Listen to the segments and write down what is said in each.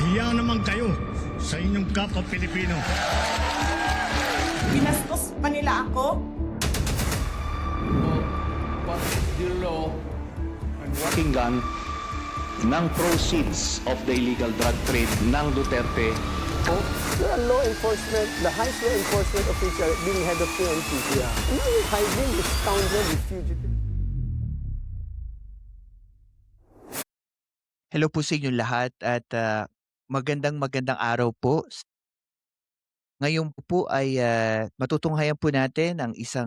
Mahiya naman kayo sa inyong kapwa Pilipino. Binastos pa nila ako. What is the law and what Pakinggan ng proceeds of the illegal drug trade ng Duterte. The law enforcement, the highest law enforcement official being head of PNP. Yeah. And now you're hiding this scoundrel, this fugitive. Hello po sa inyong lahat at magandang araw po. Ngayon po ay matutunghayan po natin ang isa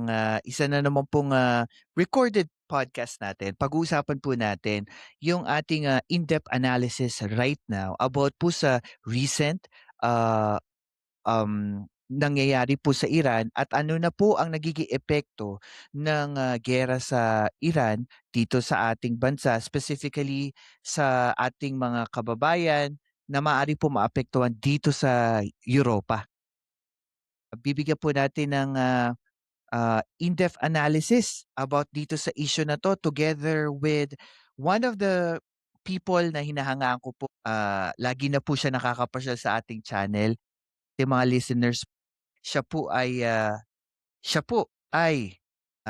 na naman pong recorded podcast natin. Pag-uusapan po natin yung ating in-depth analysis right now about po sa recent nangyayari po sa Iran at ano na po ang nagiging epekto ng giyera sa Iran dito sa ating bansa, specifically sa ating mga kababayan na maaari po maapektuhan dito sa Europa. Bibigyan po natin ng in-depth analysis about dito sa issue na to together with one of the people na hinahangaan ko po. Lagi na po siya nakakapasyal sa ating channel. Yung mga listeners, siya po ay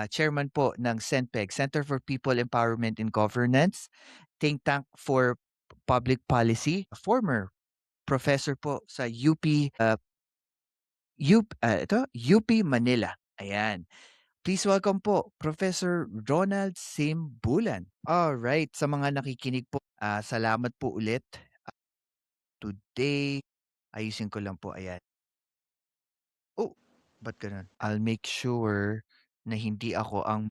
chairman po ng CENPEG, Center for People Empowerment and Governance, think tank for public policy, former professor po sa UP Manila. Ayan. Please welcome po Professor Ronald Simbulan. All right, sa mga nakikinig po, salamat po ulit. Today, ayusin ko lang po, ayan. Oh, ba't ganun? I'll make sure na hindi ako ang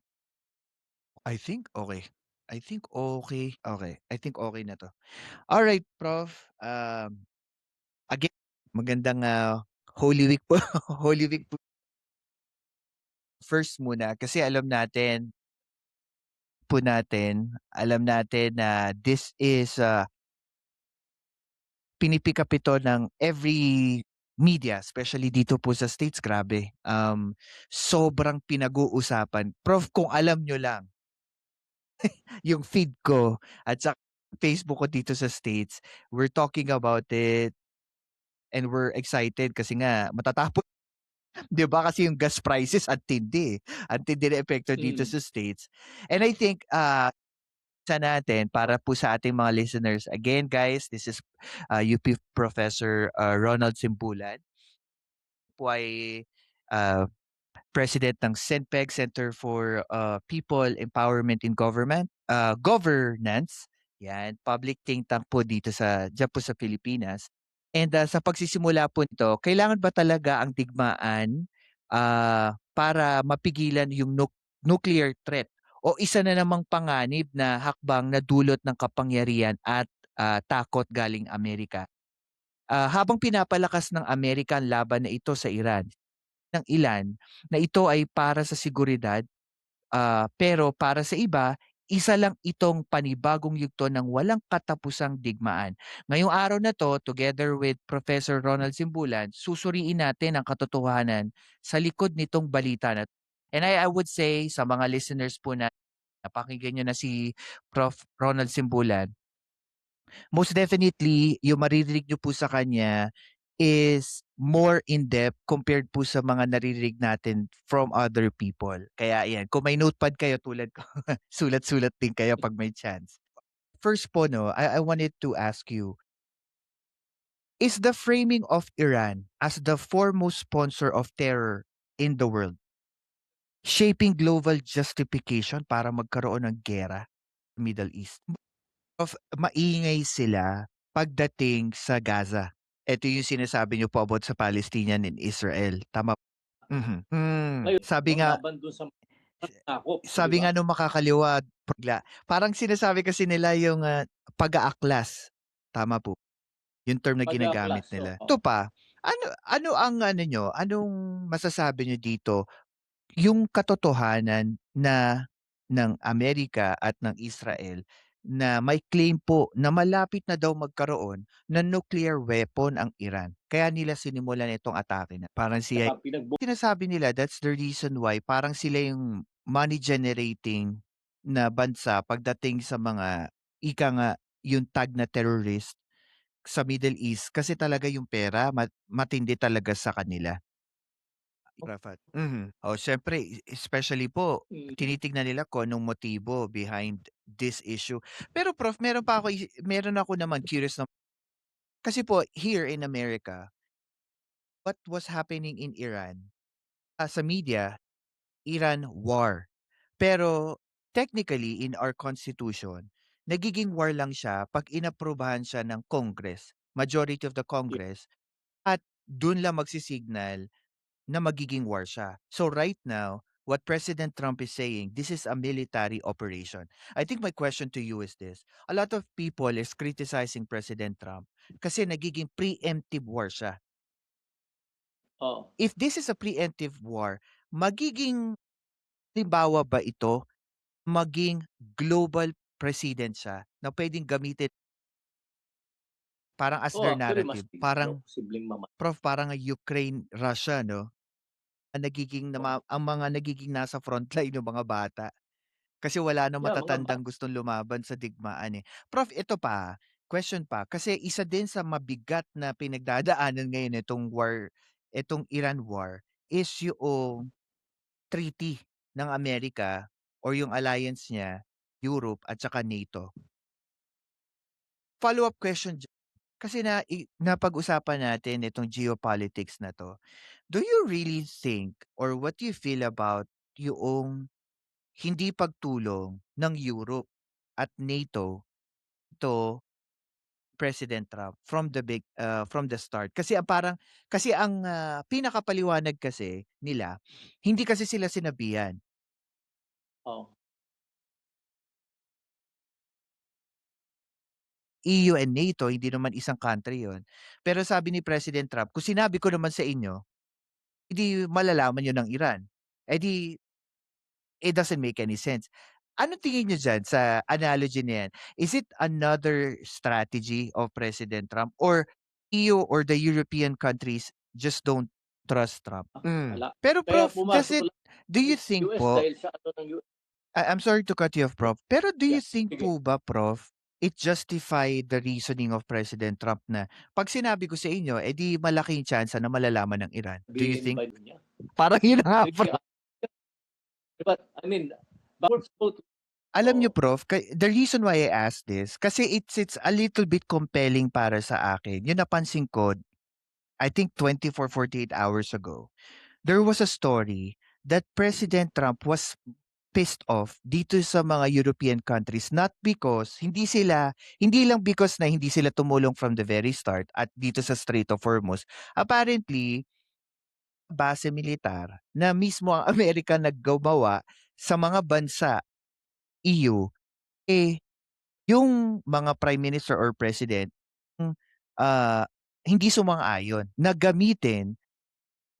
I think okay. I think okay. Okay. I think okay na 'to. Alright, Prof. Again, magandang Holy Week po. Holy Week po first muna kasi alam natin na this is pinipick up ito ng every media, especially dito po sa States, grabe. Sobrang pinag-uusapan. Prof, kung alam nyo lang, yung feed ko at sa Facebook ko dito sa States, we're talking about it and we're excited kasi nga matatapos, 'di ba? Kasi yung gas prices at tindi. Ang tindi na epekto dito sa States. And I think sa natin para po sa ating mga listeners. Again, guys, this is UP Professor Ronald Simbulan. Po ay President ng CENPEG, Center for People Empowerment in Governance. Yan, public think tank po dyan po sa Pilipinas. And sa pagsisimula po nito, kailangan ba talaga ang digmaan para mapigilan yung nuclear threat? O isa na namang panganib na hakbang na dulot ng kapangyarihan at takot galing Amerika? Habang pinapalakas ng Amerika ang laban na ito sa Iran, ng ilan na ito ay para sa seguridad, pero para sa iba, isa lang itong panibagong yugto ng walang katapusang digmaan. Ngayong araw na to, together with Professor Ronald Simbulan, susuriin natin ang katotohanan sa likod nitong balita na to. And I would say sa mga listeners po na napakinggan nyo na si Prof. Ronald Simbulan, most definitely, yung maririnig nyo po sa kanya is more in-depth compared po sa mga naririnig natin from other people. Kaya ayan, kung may notepad kayo tulad ko, sulat-sulat din kayo pag may chance. First po, no, I wanted to ask you, is the framing of Iran as the foremost sponsor of terror in the world shaping global justification para magkaroon ng gera sa Middle East? Maingay sila pagdating sa Gaza. Ito yung sinasabi niyo po about sa Palestinian and Israel, tama? Ngayon, Sabi nga laban dun sa ako, sabi nga nung makakaliwa, parang sinasabi kasi nila yung pag-aaklas, tama po, yung term na ginagamit Pag-aaklas, nila. oo. Ito pa, ano ang anong masasabi niyo dito? Yung katotohanan na ng Amerika at ng Israel na may claim po na malapit na daw magkaroon ng nuclear weapon ang Iran. Kaya nila sinimulan itong atake na. Parang siya, Saka sinasabi nila that's the reason why parang sila yung money generating na bansa pagdating sa mga ika nga yung tag na terrorist sa Middle East kasi talaga yung pera matindi talaga sa kanila. Rafat. Oh, siyempre especially po Mm. tinitignan nila kung anong motibo behind this issue. Pero Prof, meron ako naman curious na kasi po here in America, what was happening in Iran, sa media, Iran war. Pero technically in our constitution, nagiging war lang siya 'pag inaprubahan siya ng Congress, majority of the Yeah. Congress at dun lang magsisignal na magiging war siya. So right now, what President Trump is saying, this is a military operation. I think my question to you is this. A lot of people is criticizing President Trump kasi nagiging preemptive war siya. Oo. If this is a preemptive war, magiging halimbawa ba ito maging global president siya na pwedeng gamitin parang as Oo, their actually narrative. mas Parang, posibleng Prof, parang ang Ukraine, Russia, no? Oo. Ang mga nagiging nasa frontline yung mga bata. Kasi wala na Yeah, mga matatandang gustong lumaban sa digmaan eh. Prof, ito pa, question pa, kasi isa din sa mabigat na pinagdadaanan ngayon itong Iran war is yung treaty ng Amerika or yung alliance niya, Europe at saka NATO. Follow-up question dyan, kasi napag-usapan natin itong geopolitics na 'to. Do you really think or what do you feel about yung hindi pagtulong ng Europe at NATO to President Trump from the start? Kasi ang pinakapaliwanag kasi nila, hindi kasi sila sinabihan. Oo. EU and NATO, hindi naman isang country 'yon. Pero sabi ni President Trump, "Kung sinabi ko naman sa inyo, eh, malalaman niyo ng Iran." Eh, it doesn't make any sense. Ano tingin niyo diyan sa analogy na 'yan? Is it another strategy of President Trump or EU or the European countries just don't trust Trump? Wala. Pero Kaya Prof, pumasok lang do you yung think US po dahil sa ano ng US. I'm sorry to cut you off, Prof. Pero do you Yeah, think sige. po ba, Prof, it justify the reasoning of President Trump na 'pag sinabi ko sa inyo, eh, di malaking tyansa na malalaman ng Iran? Do you Sabihin think? ba niya? Parang yun na nga, Really, Prof. but I mean, backwards both. Alam niyo, Oo. Prof, the reason why I asked this, kasi it's a little bit compelling para sa akin. Yung napansin ko, I think 24, 48 hours ago, there was a story that President Trump was pissed off dito sa mga European countries, not because hindi lang because na hindi sila tumulong from the very start at dito sa Strait of Hormuz. Apparently, base militar na mismo ang Amerika naggawa sa mga bansa EU, eh, yung mga prime minister or president, hmm, ah, hindi sumang-ayon na gamitin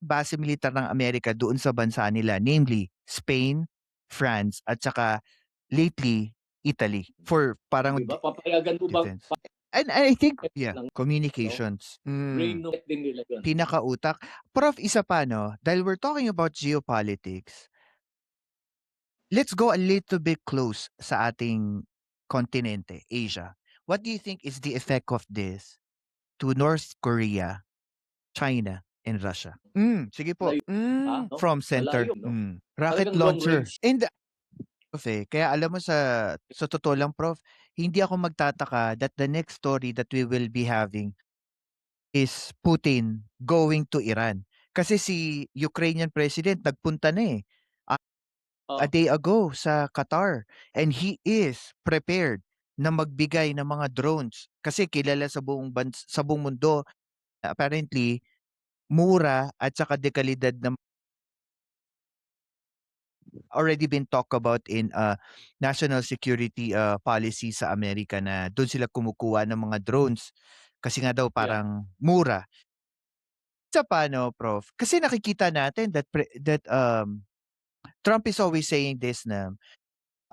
base militar ng Amerika doon sa bansa nila, namely Spain, France, at saka lately Italy for parang Di ba? Papayagan mo bang defense. And I think ng communications. brain no din nila yun? Pinakautak. Prof, isa pa 'no, dahil we're talking about geopolitics, let's go a little bit close sa ating kontinente, Asia. What do you think is the effect of this to North Korea, China, and Russia? Sige po. Malayo no? From center. Malayo, no? Rocket Talagang long launcher. range. And Prof, kaya alam mo sa totoo lang, Prof, hindi ako magtataka that the next story that we will be having is Putin going to Iran. Kasi si Ukrainian president nagpunta na eh. A Oo. day ago sa Qatar and he is prepared na magbigay ng mga drones kasi kilala sa buong mundo apparently mura at saka dekalidad na already been talked about in national security policy sa Amerika na doon sila kumukuha ng mga drones kasi nga daw Yeah. parang mura. Sa paano, Prof? Kasi nakikita natin that Trump is always saying this na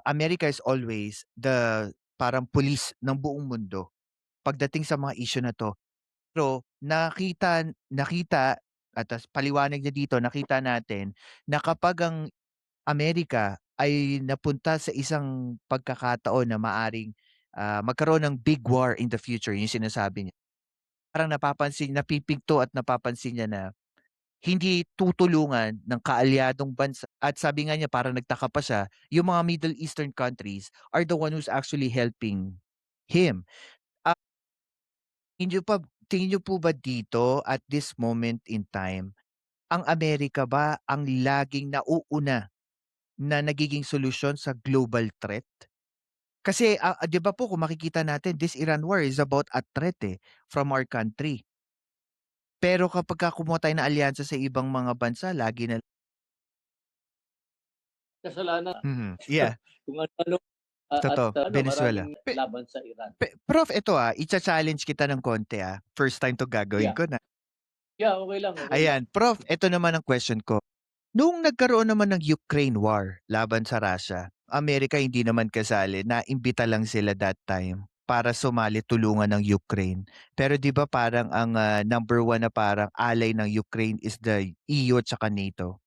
America is always the parang police ng buong mundo pagdating sa mga issue na 'to. Pero nakita at paliwanag niya dito, nakita natin na kapag ang Amerika ay napunta sa isang pagkakataon na maaring magkaroon ng big war in the future, yung sinasabi niya. parang napipinto at napapansin niya na hindi tutulungan ng kaalyadong bansa at sabi nga niya parang nagtaka pa siya, yung mga Middle Eastern countries are the one who's actually helping him. Ah, tingin niyo po ba dito at this moment in time, ang Amerika ba ang laging nauuna na nagiging solusyon sa global threat? Kasi 'di ba po kung makikita natin this Iran war is about a threat from our country. Pero kapagka kumuha tayo ng alyansa sa ibang mga bansa lagi na Kasalanan yeah, kung ano at totoo, Venezuela. maraming laban sa Iran. Prof, ito icha-challenge kita ng konti first time 'to gagawin Yeah. ko na. Yeah, okay lang. Okay lang. Ayan, Prof, ito naman ang question ko. Nung nagkaroon naman ng Ukraine war laban sa Russia, Amerika hindi naman kasali, naimbita lang sila that time para sumali tulungan ng Ukraine. Pero 'di ba parang ang number one na parang ally ng Ukraine is the EU at saka NATO.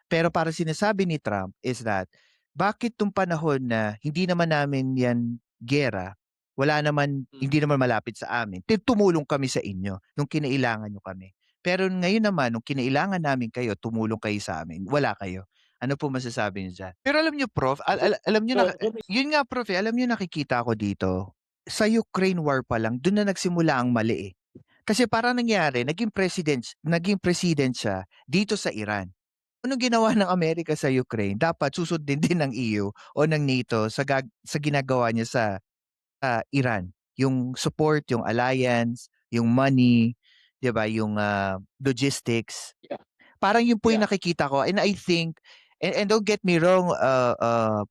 Pero parang sinasabi ni Trump is that bakit nung panahon na hindi naman namin 'yan giyera, hindi naman malapit sa amin, tumulong kami sa inyo nung kinailangan niyo kami. Pero ngayon naman nung kinailangan namin kayo, tumulong kayo sa amin, wala kayo. Ano po masasabi niyo diyan? Pero alam niyo Prof, alam niyo na yun nga Prof, alam niyo nakikita ko dito, sa Ukraine war pa lang dun na nagsimula ang mali Kasi parang nangyari, naging president siya dito sa Iran. Anong ginawa ng Amerika sa Ukraine, dapat susundin din ng EU o ng NATO sa ginagawa niya sa Iran. Yung support, yung alliance, yung money, 'di ba, yung logistics. Yeah. Parang yun po yung Yeah. nakikita ko and I think and don't get me wrong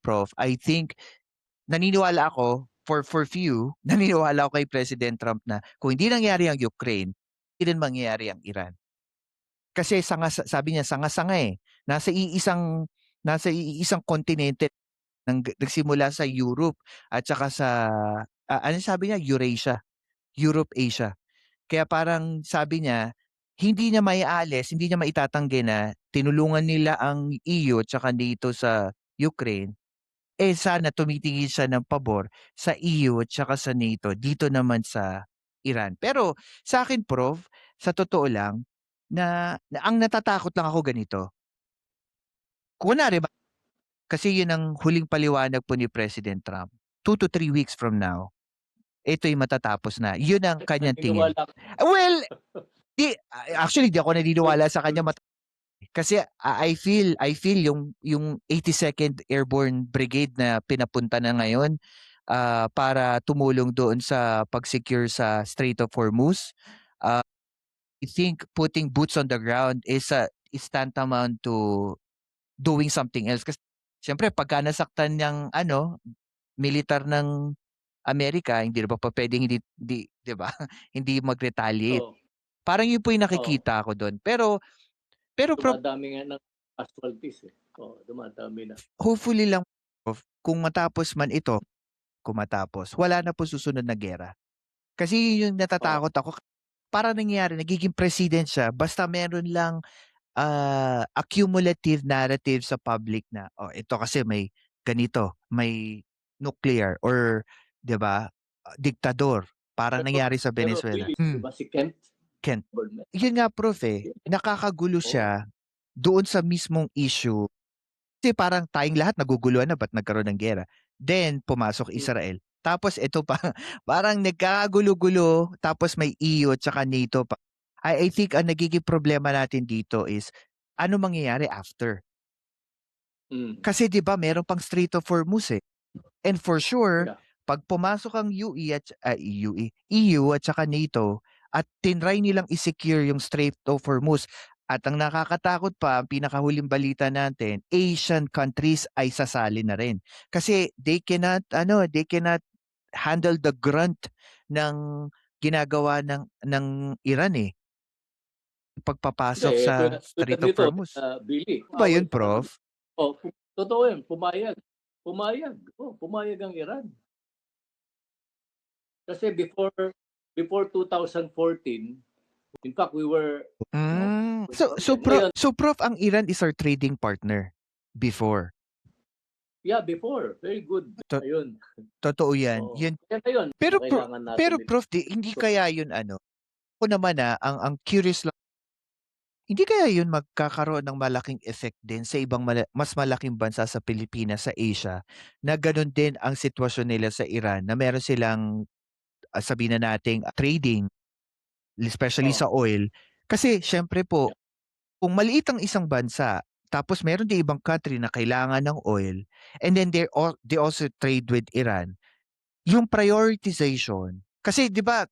Prof, I think naniniwala ako for few, naniniwala ako kay President Trump na kung hindi nangyari ang Ukraine, hindi din mangyayari ang Iran. Kasi sabi niya sanga-sanga nasa iisang kontinente nagsimula sa Europe at saka sa ano sabi niya Eurasia, Europe, Asia. Kaya parang sabi niya hindi niya maialis, hindi niya maitatanggi na tinulungan nila ang EU at saka NATO sa Ukraine. Sana tumitingin siya ng pabor sa EU at saka sa NATO dito naman sa Iran. Pero sa akin Prof, sa totoo lang na ang natatakot lang ako ganito. Kunwari ba kasi yun ang huling paliwanag po ni President Trump. 2 to 3 weeks from now, ito'y matatapos na. Yun ang kanyang tingin. Naniniwala Well, actually di ako naniniwala sa kanya kasi I feel yung 82nd Airborne Brigade na pinapunta na ngayon para tumulong doon sa pag-secure sa Strait of Hormuz. I think putting boots on the ground is tantamount to doing something else kasi siyempre pagka nasaktan ng militar ng Amerika, hindi na pa pwedeng hindi 'di ba? Hindi mag-retaliate. Oo. Parang yun po yung nakikita ko doon. Pero Prof, Dumadami nga ng casualties dumadami na. hopefully lang Prof, kung matapos man ito, wala na po susunod na giyera. Kasi yun yung natatakot ako. Para nangyari, nagiging president siya basta meron lang accumulative narrative sa public na ito kasi may ganito, may nuclear or 'di ba, diktador. Parang nangyari sa Venezuela. Pero Billy, diba si Kent? Kent. Burnett? Yun nga Prof nakakagulo siya doon sa mismong issue. Kasi parang tayong lahat naguguluhan na ba't nagkaroon ng giyera. Then pumasok Israel. Tapos ito pa, parang nagkakagulo-gulo tapos may EU at saka NATO pa. I think ang nagiging problema natin dito is ano mangyayari after. Kasi 'di ba meron pang Strait of Hormuz And for sure, Yeah. pag pumasok ang EU at saka NATO at tinry nilang i-secure yung Strait of Hormuz at ang nakakatakot pa, ang pinakahuling balita natin, Asian countries ay sasali na rin. Kasi they cannot handle the grunt ng ginagawa ng Iran pagpapasok sa Strait of Hormuz. Billy. Ano ba yun, Prof? Totoo yun. Pumayag. Pumayag ang Iran. Kasi before 2014, in fact, we were... So Prof, ang Iran is our trading partner before. Yeah, before. Very good. Ayun. Totoo yan. Oo. Yun. Kaya yun. Pero kailangan natin pero din. Prof, hindi kaya yun Ako naman, ang curious lang, hindi kaya yun magkakaroon ng malaking effect din sa ibang mas malaking bansa sa Pilipinas, sa Asia, na gano'n din ang sitwasyon nila sa Iran na meron silang, sabihin na nating trading, especially Oh, sa oil. Kasi siyempre po, yeah. kung maliit ang isang bansa, tapos meron din ibang country na kailangan ng oil, and then they also trade with Iran, yung prioritization, kasi 'di ba,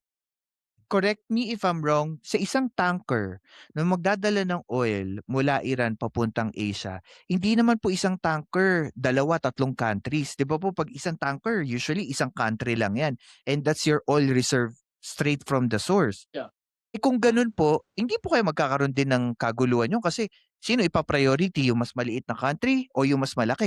correct me if I'm wrong, sa isang tanker na magdadala ng oil mula Iran papuntang Asia, hindi naman po isang tanker, dalawa, tatlong countries. 'Di ba po 'pag isang tanker, usually isang country lang 'yan, and that's your oil reserve straight from the source. Yeah. Eh, kung gano'n po, hindi po kayo magkakaroon din ng kaguluhan niyo kasi sino ipa-priority, yung mas maliit na country o yung mas malaki?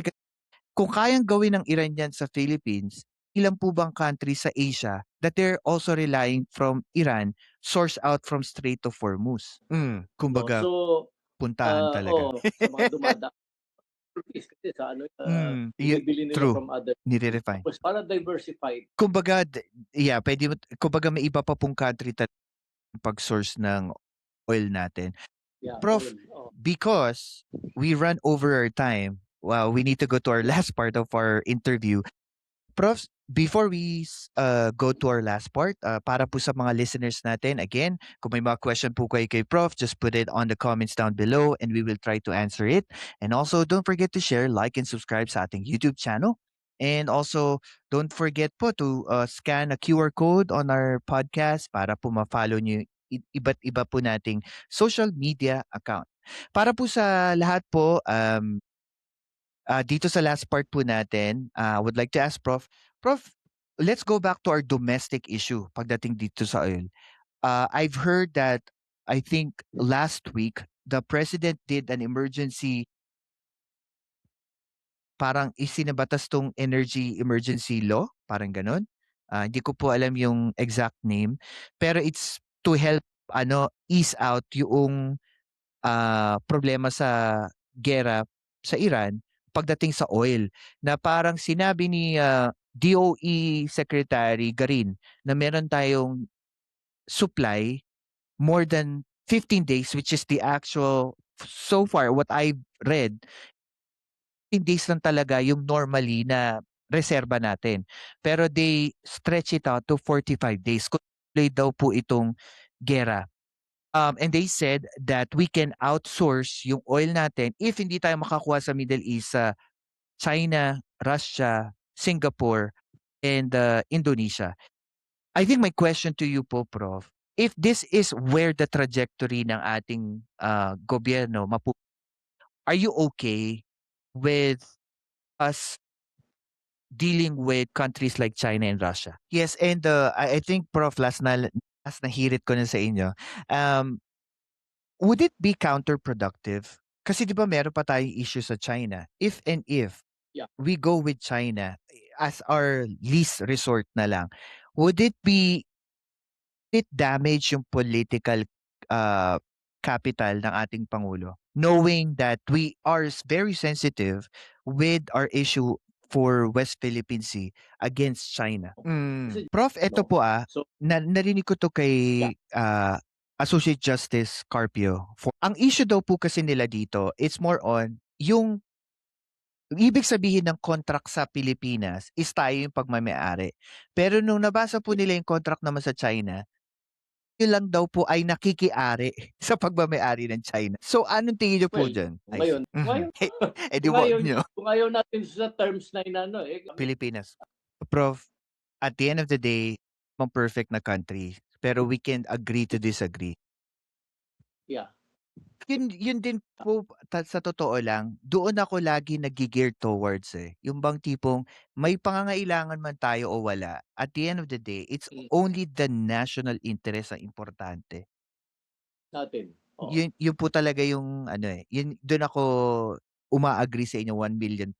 Kung kayang gawin ng Iran 'yan sa Philippines, ilan po bang country sa Asia that they're also relying from Iran, source out from Strait of Hormuz? No? Kumbaga So, puntahan talaga. sa mga dumadaan kasi sa ano, binibili nila True, from other nire-refine. tapos para diversified. Kumbaga yeah, puwede mo kumbaga may iba pa pong country pag-source ng oil natin. Yeah, Prof, oil. Oh. because we run over our time, well, we need to go to our last part of our interview. Prof, before we go to our last part, para po sa mga listeners natin, again, kung may mga question po kayo kay Prof, just put it on the comments down below and we will try to answer it. And also, don't forget to share, like, and subscribe sa ating YouTube channel. And also, don't forget po to scan a QR code on our podcast para po ma-follow nyo iba't iba po nating social media account. Para po sa lahat po, dito sa last part po natin, I would like to ask Prof, let's go back to our domestic issue pagdating dito sa oil. I've heard that, I think last week, the president did an emergency, parang isinabatas tong energy emergency law, parang gano'n. Hindi ko po alam yung exact name, pero it's to help ease out yung problema sa giyera sa Iran pagdating sa oil, na parang sinabi ni DOE Secretary Garin na meron tayong supply more than 15 days, which is the actual, so far what I've read, 15 days lang talaga yung normally na reserba natin. Pero they stretch it out to 45 days. Kung tuloy daw po itong giyera. And they said that we can outsource yung oil natin if hindi tayo makakuha sa Middle East, sa China, Russia, Singapore, and Indonesia. I think my question to you po, Prof, if this is where the trajectory ng ating gobyerno are you okay with us dealing with countries like China and Russia? Yes, and I think, Prof, last nahirit ko na sa inyo. Would it be counterproductive? Kasi 'di ba meron pa tayong issue sa China. If Yeah. we go with China as our least resort na lang, would it damage yung political capital ng ating pangulo, knowing that we are very sensitive with our issue for West Philippine Sea against China? Kasi, Prof, eto po So, narinig ko to kay Associate Justice Carpio. Ang issue daw po kasi nila dito, it's more on yung ibig sabihin ng contract sa Pilipinas is tayo yung pagmamay-ari. Pero nung nabasa po nila yung contract naman sa China, yun lang daw po ay nakikiari sa pagmamay-ari ng China. So anong tingin niyo po well, dyan? ngayon, ngayon, Eh di wag ngayon, nyo. kung ayaw natin sa terms na inano, Pilipinas. Prof, at the end of the day, mga perfect na country. Pero we can agree to disagree. yeah. Yun din po, sa totoo lang, doon ako lagi nagi-gear towards yung bang tipong may pangangailangan man tayo o wala, at the end of the day, it's only the national interest ang importante. Natin. Oo. Yun po talaga yung yun doon ako uma-agree sa inyo 1,000,000%.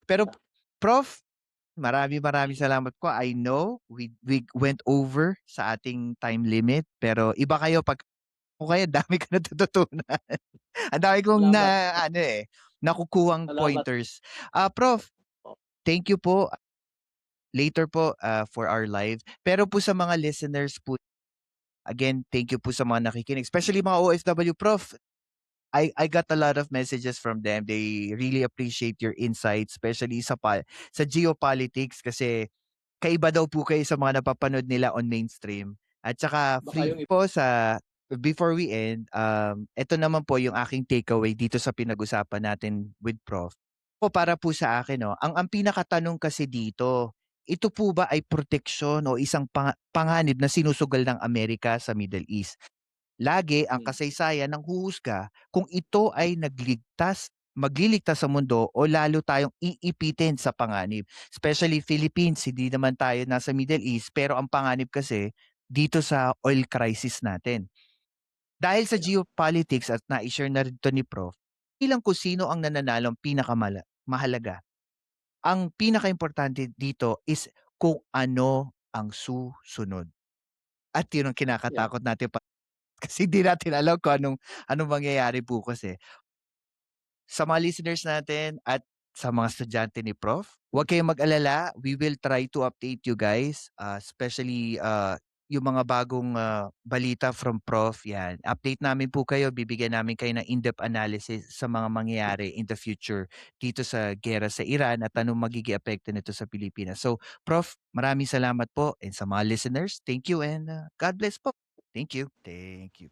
Pero Prof, maraming salamat po. I know we went over sa ating time limit, pero iba kayo pag kaya dami ko natututunan. Ang dami kong nakukuhang Salamat. pointers. Prof, thank you po. Later po for our live. Pero po sa mga listeners po Again, thank you po sa mga nakikinig, especially mga OFW, Prof. I got a lot of messages from them. They really appreciate your insights, especially sa geopolitics kasi kaiba daw po kayo sa mga napapanood nila on mainstream. At saka Baka free yung po before we end, ito naman po yung aking takeaway dito sa pinag-usapan natin with Prof. Para po sa akin, no, ang pinakatanong kasi dito, ito po ba ay proteksyon o isang panganib na sinusugal ng Amerika sa Middle East? Lagi ang kasaysayan ng huhusga kung ito ay magliligtas sa mundo o lalo tayong iipitin sa panganib. Especially Philippines, hindi naman tayo nasa Middle East, pero ang panganib kasi dito sa oil crisis natin. Dahil sa geopolitics at na-share na rin to ni Prof, bilang kung sino ang nananalong mahalaga. Ang pinaka-importante dito is kung ano ang susunod. At yun ang kinakatakot natin kasi hindi natin alam kung anong mangyayari bukas eh. Sa mga listeners natin at sa mga estudyante ni Prof, huwag kayong mag-alala. We will try to update you guys, especially yung mga bagong balita from Prof. Yan. Update namin po kayo, bibigyan namin kayo ng in-depth analysis sa mga mangyayari in the future dito sa gera sa Iran at anong magiging epekto nito sa Pilipinas. So, Prof, maraming salamat po, and sa mga listeners, thank you and God bless po. Thank you. Thank you.